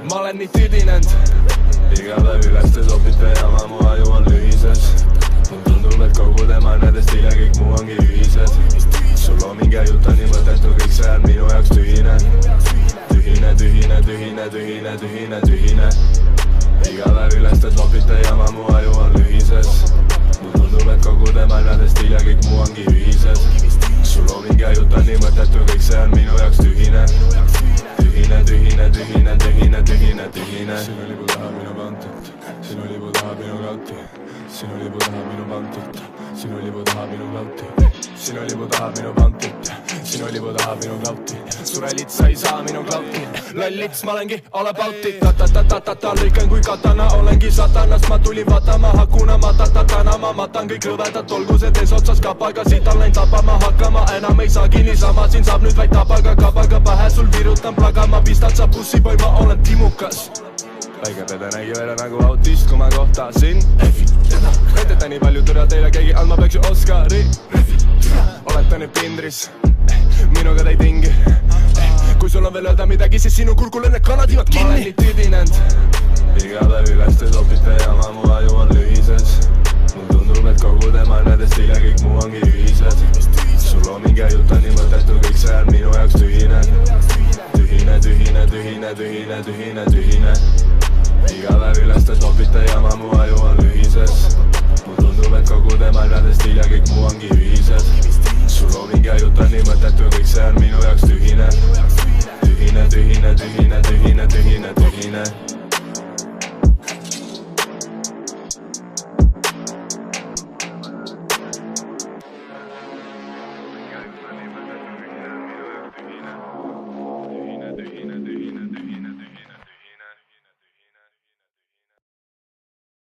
ma olen nii tüdinenud. Iga päev üles te sopite jama, mu aju on lühises. Mul tundub, et kogu tema nendest hilja kõik muu ongi ühised. Sul on mingi jutt on nii mõttetu, kõik see on minu jaoks tühine. Tühine, tühine, tühine, tühine, tühine, tühine. Iga päev üles te sopite jama, mu aju on lühises. Mul tundub, et kogu tema nendest hilja kõik muu ongi ühised. Sul on mingi jutt on nii mõttetu, kõik see on minu jaoks tühine. Tühine, tühine, tühine, tühine, tühine, tühine. Sinu lipu taha minu pantit, sinu lipu taha minu kauti. Sinu lipu taha minu pantit, sinu lipu taha minu kauti. Sinu lipu taha minu pantit, sinu lipu taha minu kauti. Surelit sa ei saa minu kauti, lollits ma olengi all about it. Ta-ta-ta-ta-ta-ta lõikan kui katana, olengi satanast. Ma tulin vaatama hakuna, ma ta-ta-tana. Ma matan kõik lõvedad, olgu see tees otsas kapaga. Siit all läin tapama hakkama, enam ei saagi niisama. Siin saab nüüd vaid tabaga, kabaga pähe sul virutan plaga. Ma pistad sa bussipoi, ma olen timukas. Väikepede nägi välja nagu autist, kui ma kohtasin näideta nii palju türa teile, keegi andma peaks ju Oscari. Olete nüüd pindris, minuga ta ei tingi. Kui sul on veel öelda midagi, siis sinu kurgul enne kanad ivad kinni. Ma olen nii tüdinend. Iga päev üles te sopite jama, mu aju on lühises. Mul tundub, et kogu tema nendest hilja kõik muu ongi ühised. Sul on mingi jutt on nii mõttetu, kõik see on minu jaoks tühine. Tühine, tühine, tühine, tühine, tühine, tühine. Iga päev üles te sopite jama, mu aju on lühises. Mul tundub, et kogu tema nendest hilja kõik muu ongi ühised. Sul on mingi jutt on nii mõttetu, kõik see on minu jaoks tühine. Tühine, tühine, tühine, tühine, tühine, tühine.